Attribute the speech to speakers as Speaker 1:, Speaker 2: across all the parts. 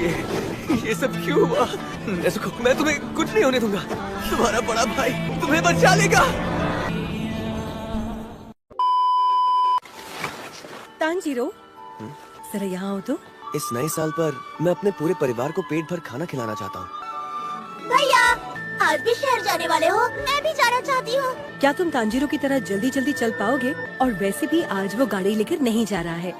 Speaker 1: ये सब क्यों हुआ? नेज़ुको, मैं तुम्हें कुछ नहीं होने दूंगा। तुम्हारा बड़ा भाई तुम्हें बचा लेगा।
Speaker 2: तांजीरो, जरा यहाँ हो तो।
Speaker 1: इस नए साल पर मैं अपने पूरे परिवार को पेट भर खाना खिलाना चाहता हूँ।
Speaker 3: भैया, आज भी शहर जाने वाले हो? मैं भी जाना चाहती हूँ।
Speaker 2: क्या तुम तांजीरो की तरह जल्दी जल्दी चल पाओगे? और वैसे भी आज वो गाड़ी लेकर नहीं जा रहा है।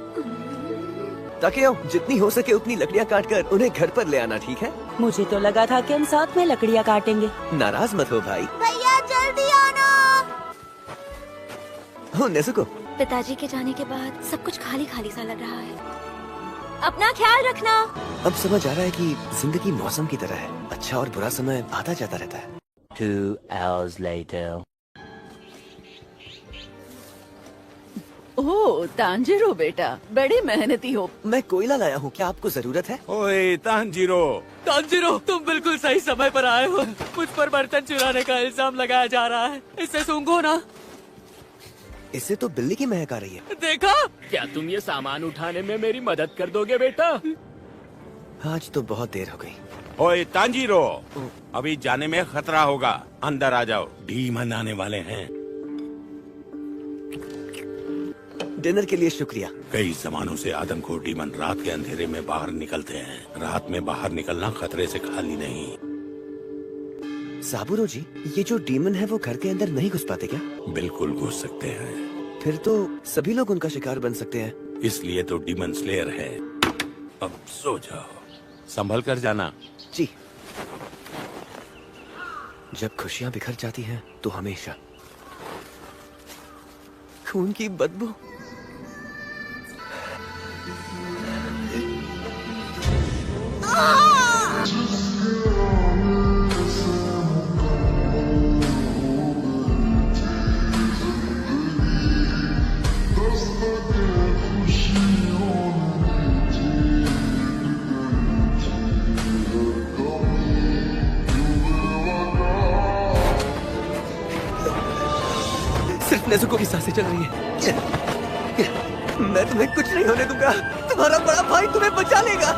Speaker 1: ताकेओ, जितनी हो सके उतनी लकड़ियाँ काटकर उन्हें घर पर ले आना, ठीक है?
Speaker 2: मुझे तो लगा था कि हम साथ में लकड़ियाँ काटेंगे।
Speaker 1: नाराज मत हो भाई।
Speaker 3: भैया जल्दी आना।
Speaker 1: हो नेज़ुको,
Speaker 3: पिताजी के जाने के बाद सब कुछ खाली खाली सा लग रहा है। अपना ख्याल रखना।
Speaker 1: अब समझ आ रहा है कि जिंदगी मौसम की तरह है, अच्छा और बुरा समय आता जाता रहता है।
Speaker 4: 2 hours later.
Speaker 5: ओह तांजीरो बेटा, बड़ी मेहनती हो।
Speaker 1: मैं कोयला लाया हूँ, क्या आपको जरूरत है?
Speaker 6: ओए तांजीरो,
Speaker 7: तांजीरो, तुम बिल्कुल सही समय पर आए हो। मुझ पर बर्तन चुराने का इल्जाम लगाया जा रहा है। इससे सूंघो ना।
Speaker 1: इससे तो बिल्ली की महक आ रही है।
Speaker 7: देखा?
Speaker 8: क्या तुम ये सामान उठाने में मेरी मदद कर दोगे बेटा?
Speaker 1: आज तो बहुत देर हो गई।
Speaker 6: ओए तांजीरो, अभी जाने में खतरा होगा। अंदर आ जाओ, डीमन आने वाले हैं।
Speaker 1: डिनर के लिए शुक्रिया।
Speaker 6: कई जमानों से आदमखोर डीमन रात के अंधेरे में बाहर निकलते हैं। रात में बाहर निकलना खतरे से खाली नहीं।
Speaker 1: साबुरो जी, ये जो डीमन है वो घर के अंदर नहीं घुस पाते क्या?
Speaker 6: बिल्कुल घुस सकते हैं।
Speaker 1: फिर तो सभी लोग उनका शिकार बन सकते हैं।
Speaker 6: इसलिए तो डीमन स्लेयर है। अब सो जाओ, संभल कर जाना।
Speaker 1: जी। जब खुशियां बिखर जाती हैं तो हमेशा खून की बदबू। सिर्फ नेज़ुको की सांसें चल रही हैं। मैं तुम्हें कुछ नहीं होने दूंगा। तुम्हारा बड़ा भाई तुम्हें बचा लेगा।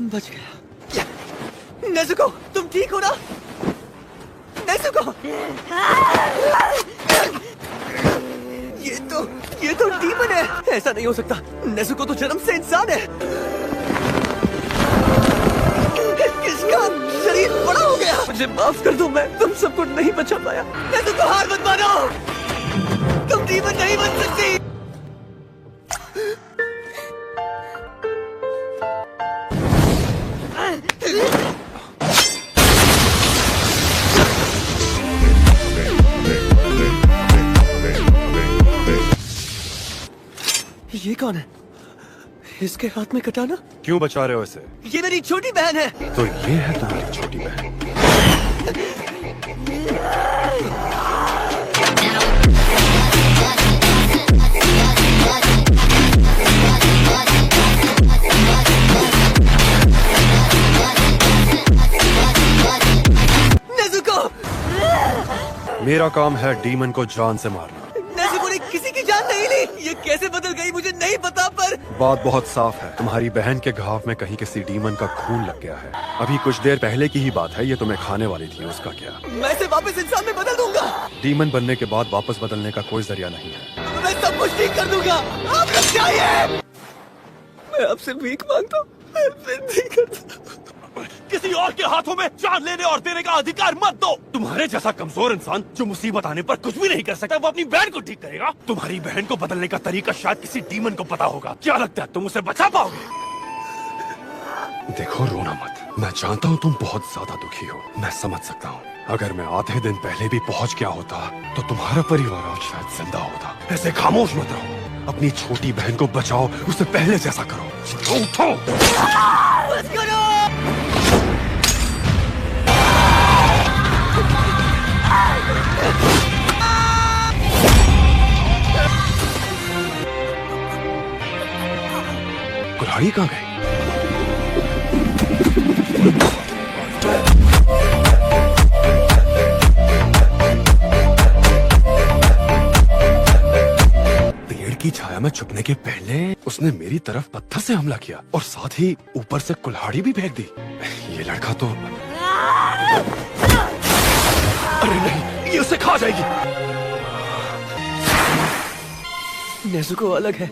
Speaker 1: बच गया। नेज़ुको, तुम ठीक हो ना? नेज़ुको, ये तो डीमन है। ऐसा नहीं हो सकता। नेज़ुको तो जन्म से इंसान है। इसका शरीर बड़ा हो गया। मुझे माफ कर दो, मैं तुम सबको नहीं बचा पाया। नेज़ुको, हार मत मानो। तुम डीमन नहीं बन सकती। ये कौन है? इसके हाथ में कटाना?
Speaker 9: क्यों बचा रहे हो इसे?
Speaker 1: ये मेरी छोटी बहन है।
Speaker 9: तो ये है तुम्हारी छोटी बहन।
Speaker 1: नेज़ुको!
Speaker 9: मेरा काम है डीमन को जान से मारना।
Speaker 1: नेज़ुको ने किसी की जान नहीं ली। ये कैसे बदल गई मुझे नहीं पता, पर
Speaker 9: बात बहुत साफ है। तुम्हारी बहन के घाव में कहीं किसी डीमन का खून लग गया है। अभी कुछ देर पहले की ही बात है। ये तुम्हें खाने वाली थी, उसका क्या?
Speaker 1: मैं इसे वापस इंसान में बदल दूंगा।
Speaker 9: डीमन बनने के बाद वापस बदलने का कोई जरिया नहीं है।
Speaker 1: मैं सब कुछ ठीक कर दूंगा। आप लोग चाहिए। मैं आपसे भीख मांगता हूँ, फिर नहीं करता।
Speaker 10: किसी और के हाथों में जान लेने और देने का अधिकार मत दो। तुम्हारे जैसा कमजोर इंसान जो मुसीबत आने पर कुछ भी नहीं कर सकता, वो अपनी बहन को ठीक करेगा? तुम्हारी बहन को बदलने का तरीका शायद किसी डीमन को पता होगा। क्या लगता है तुम उसे बचा पाओगे?
Speaker 9: देखो, रोना मत। मैं जानता हूँ तुम बहुत ज्यादा दुखी हो। मैं समझ सकता हूँ। अगर मैं आधे दिन पहले भी पहुँच गया होता तो तुम्हारा परिवार आज शायद जिंदा होता। ऐसे खामोश मत रहो। अपनी छोटी बहन को बचाओ, उसे पहले जैसा करो। उठो।
Speaker 1: बस करो।
Speaker 9: कुल्हाड़ी कहाँ गई? मैं छुपने के पहले उसने मेरी तरफ पत्थर से हमला किया और साथ ही ऊपर से कुल्हाड़ी भी फेंक दी। ये लड़का तो... अरे नहीं, ये उसे खा जाएगी।
Speaker 1: नेज़ुको अलग है।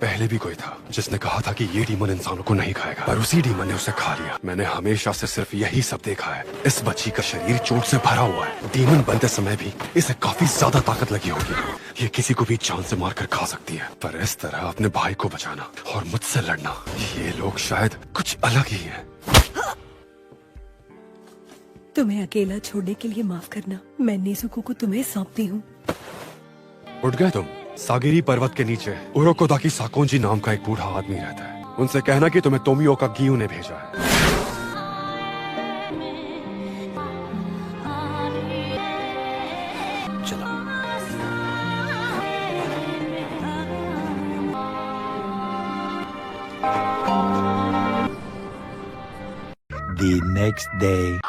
Speaker 9: पहले भी कोई था जिसने कहा था कि ये डीमन इंसानों को नहीं खाएगा, पर उसी डीमन ने उसे खा लिया। मैंने हमेशा से सिर्फ यही सब देखा है। इस बच्ची का शरीर चोट से भरा हुआ है। डीमन बनते समय भी इसे काफी ज्यादा ताकत लगी होगी। ये किसी को भी जान से मारकर खा सकती है, पर इस तरह अपने भाई को बचाना और मुझसे लड़ना, ये लोग शायद कुछ अलग ही है।
Speaker 2: तुम्हें अकेला छोड़ने के लिए माफ करना। मैं नेज़ुको को तुम्हें सौंपती हूँ।
Speaker 9: उठ गए तुम? सागिरी पर्वत के नीचे उरोकोदाकी साकोंजी नाम का एक बूढ़ा आदमी रहता है। उनसे कहना कि तुम्हें तोमियो का गियू ने भेजा है।
Speaker 1: चलो।
Speaker 4: The next day.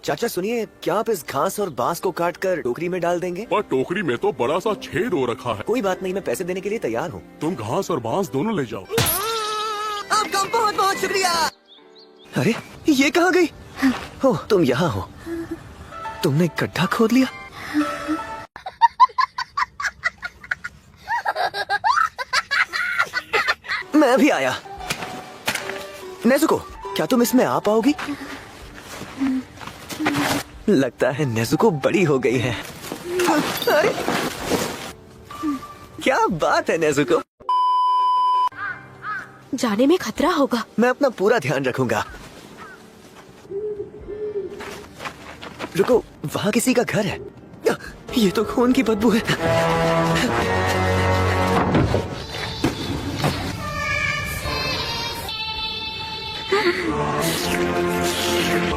Speaker 1: चाचा सुनिए, क्या आप इस घास और बांस को काट कर टोकरी में डाल देंगे?
Speaker 10: पर टोकरी में तो बड़ा सा छेद हो रखा है।
Speaker 1: कोई बात नहीं, मैं पैसे देने के लिए तैयार हूँ।
Speaker 10: तुम घास और बांस दोनों ले जाओ।
Speaker 1: आपका बहुत बहुत शुक्रिया। अरे ये कहाँ गई? हो, तुम यहाँ हो। तुमने गड्ढा खोद लिया? मैं अभी आया। नेज़ुको, क्या तुम इसमें आ पाओगी? लगता है नेज़ुको बड़ी हो गई है। अरे क्या बात है नेज़ुको।
Speaker 3: जाने में खतरा होगा।
Speaker 1: मैं अपना पूरा ध्यान रखूंगा। रुको, वहाँ किसी का घर है। ये तो खून की बदबू है।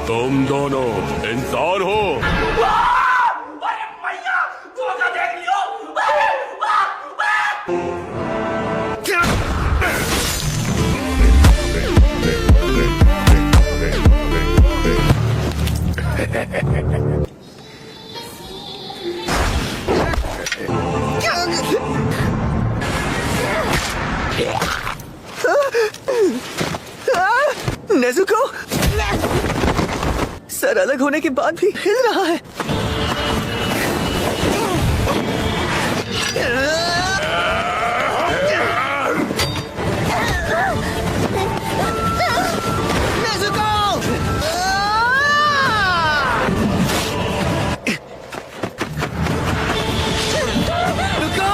Speaker 10: तुम दोनों इंसान हो?
Speaker 1: नेज़ुको, सर अलग होने के बाद भी हिल रहा है। नेज़ुको! रुको!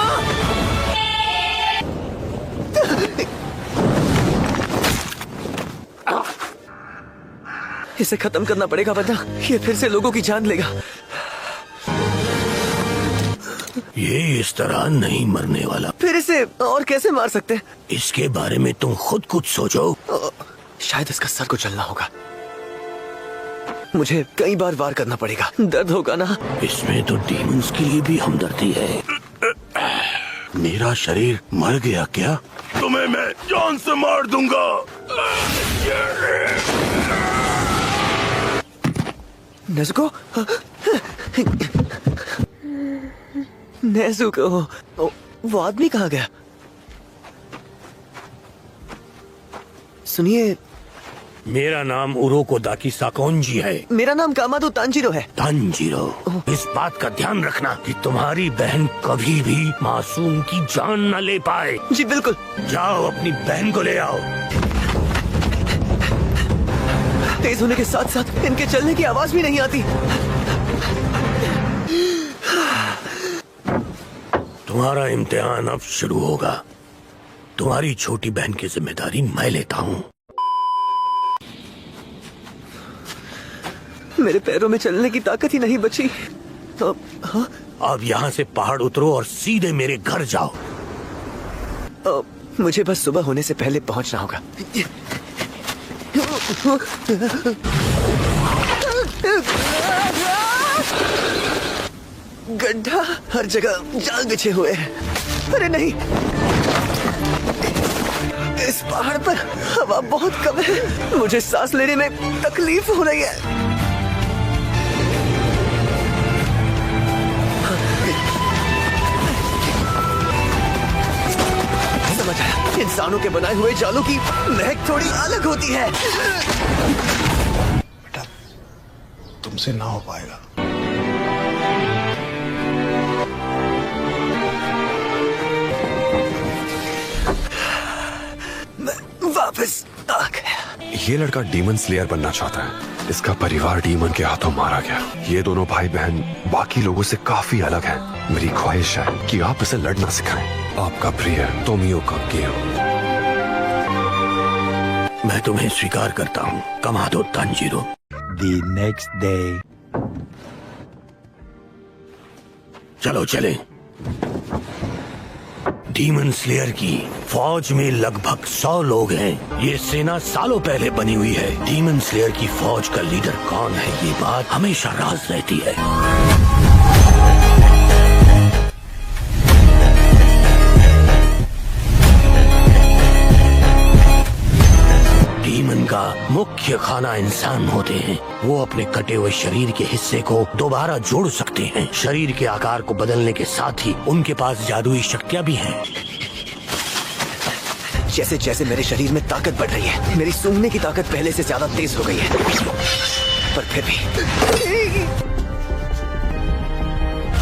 Speaker 1: इसे खत्म करना पड़ेगा वरना ये फिर से लोगों की जान लेगा।
Speaker 6: ये इस तरह नहीं मरने वाला।
Speaker 1: फिर इसे और कैसे मार सकते हैं?
Speaker 6: इसके बारे में तुम खुद कुछ सोचो।
Speaker 1: शायद इसका सर को चलना होगा। मुझे कई बार वार करना पड़ेगा। दर्द होगा ना?
Speaker 6: इसमें तो डीमंस के लिए भी हमदर्दी है। मेरा शरीर मर गया क्या?
Speaker 10: तुम्हें मैं जान से मार दूंगा।
Speaker 1: नेज़ुको, नेज़ुको, वो आदमी कहाँ गया? सुनिए,
Speaker 6: मेरा नाम उरोकोदाकी साकोंजी है।
Speaker 1: मेरा नाम कामादो तांजीरो है।
Speaker 6: तांजीरो, इस बात का ध्यान रखना कि तुम्हारी बहन कभी भी मासूम की जान न ले पाए।
Speaker 1: जी बिल्कुल।
Speaker 6: जाओ अपनी बहन को ले आओ।
Speaker 1: तेज होने के साथ साथ इनके चलने की आवाज भी नहीं आती।
Speaker 6: तुम्हारा इम्तिहान अब शुरू होगा। तुम्हारी छोटी बहन की जिम्मेदारी मैं लेता हूँ।
Speaker 1: मेरे पैरों में चलने की ताकत ही नहीं बची। हाँ?
Speaker 6: अब यहाँ से पहाड़ उतरो और सीधे मेरे घर जाओ।
Speaker 1: मुझे बस सुबह होने से पहले पहुंचना होगा। गड्ढा, हर जगह जाल बिछे हुए हैं। अरे नहीं, इस पहाड़ पर हवा बहुत कम है। मुझे सांस लेने में तकलीफ हो रही है। इंसानों के बनाए हुए जालों की महक थोड़ी अलग होती है।
Speaker 10: बेटा, तुमसे ना हो पाएगा।
Speaker 1: मैं वापस आ गया।
Speaker 9: ये लड़का डीमन स्लेयर बनना चाहता है। इसका परिवार डीमन के हाथों मारा गया। ये दोनों भाई बहन बाकी लोगों से काफी अलग हैं। मेरी ख्वाहिश है कि आप इसे लड़ना सिखाएं। आपका प्रिय तोमियो कागेयो।
Speaker 6: मैं तुम्हें स्वीकार करता हूँ, कमादो तांजीरो।
Speaker 4: The next day.
Speaker 6: चलो चले। डीमन स्लेयर की फौज में लगभग 100 लोग हैं। ये सेना सालों पहले बनी हुई है। डीमन स्लेयर की फौज का लीडर कौन है, ये बात हमेशा राज रहती है। डीमन का मुख्य खाना इंसान होते हैं। वो अपने कटे हुए शरीर के हिस्से को दोबारा जोड़ सकते हैं। शरीर के आकार को बदलने के साथ ही उनके पास जादुई शक्तियाँ भी हैं।
Speaker 1: जैसे जैसे मेरे शरीर में ताकत बढ़ रही है, मेरी सूंघने की ताकत पहले से ज्यादा तेज हो गई है। पर फिर भी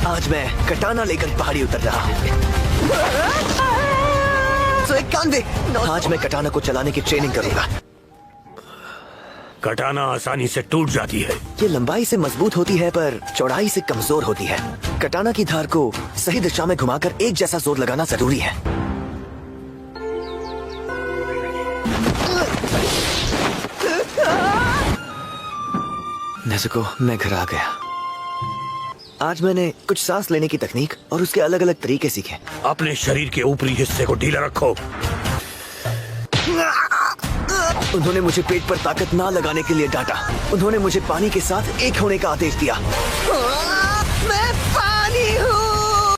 Speaker 1: आज मैं कटाना लेकर पहाड़ी उतर रहा हूँ। तो एक काम दे, आज मैं कटाना को चलाने की ट्रेनिंग करूंगा।
Speaker 6: कटाना आसानी से टूट जाती है।
Speaker 1: ये लंबाई से मजबूत होती है पर चौड़ाई से कमजोर होती है। कटाना की धार को सही दिशा में घुमाकर एक जैसा जोर लगाना जरूरी है। नेज़ुको, मैं घर आ गया। आज मैंने कुछ सांस लेने की तकनीक और उसके अलग अलग तरीके सीखे।
Speaker 6: अपने शरीर के ऊपरी हिस्से को ढीला रखो।
Speaker 1: उन्होंने मुझे पेट पर ताकत ना लगाने के लिए डांटा। उन्होंने मुझे पानी के साथ एक होने का आदेश दिया। मैं पानी हूँ।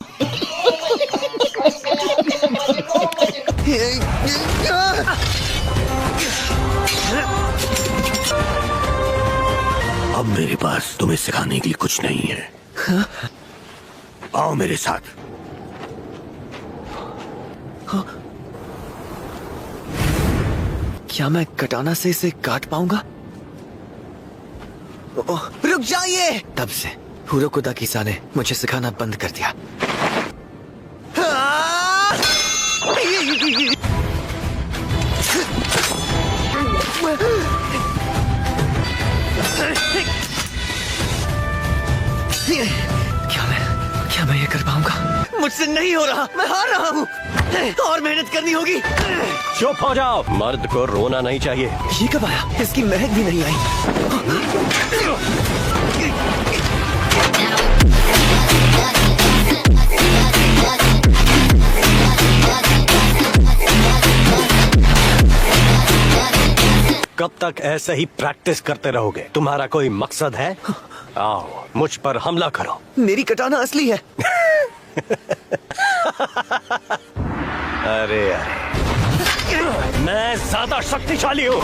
Speaker 6: अब मेरे पास तुम्हें सिखाने के लिए कुछ नहीं है।
Speaker 1: हाँ?
Speaker 6: आओ मेरे साथ।
Speaker 1: हाँ? क्या मैं कटाना से इसे काट पाऊंगा? रुक जाइए! तब से हुरोकुदा किसा ने मुझे सिखाना बंद कर दिया। क्या मैं ये कर पाऊंगा? मुझसे नहीं हो रहा, मैं हार रहा हूँ। और मेहनत करनी होगी।
Speaker 8: चुप हो जाओ, मर्द को रोना नहीं चाहिए।
Speaker 1: ये कब आया? इसकी महक भी नहीं आई।
Speaker 8: कब तक ऐसे ही प्रैक्टिस करते रहोगे? तुम्हारा कोई मकसद है? आओ, मुझ पर हमला करो।
Speaker 1: मेरी कटाना असली है।
Speaker 8: अरे मैं ज्यादा शक्तिशाली हूँ।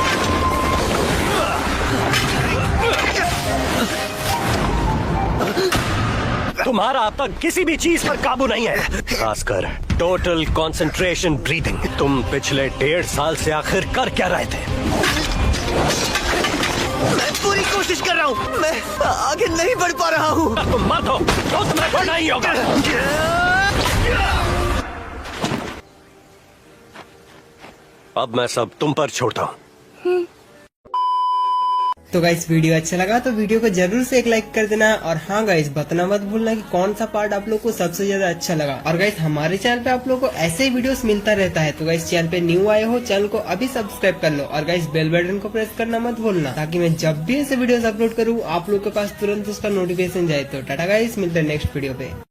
Speaker 8: तुम्हारा अब तक किसी भी चीज पर काबू नहीं है, खासकर टोटल कंसंट्रेशन ब्रीथिंग। तुम पिछले 1.5 साल से आखिर कर क्या रहे थे?
Speaker 1: मैं पूरी कोशिश कर रहा हूँ। मैं आगे नहीं बढ़ पा रहा हूँ।
Speaker 8: तुम मत हो तो तुम्हें बढ़ना ही होगा। अब मैं सब तुम पर छोड़ता हूँ।
Speaker 11: तो गाइस वीडियो अच्छा लगा तो वीडियो को जरूर से एक लाइक कर देना। और हाँ गाइस बताना मत भूलना कि कौन सा पार्ट आप लोग को सबसे ज्यादा अच्छा लगा। और गाइस हमारे चैनल पे आप लोग को ऐसे ही वीडियोस मिलता रहता है। तो गाइस चैनल पे न्यू आए हो, चैनल को अभी सब्सक्राइब कर लो। और गाइस बेल बटन को प्रेस करना मत भूलना, ताकि मैं जब भी ऐसे वीडियोस अपलोड करूँ आप लोग के पास तुरंत उसका नोटिफिकेशन जाए। तो टाटा गाइस, मिलते हैं नेक्स्ट वीडियो पे।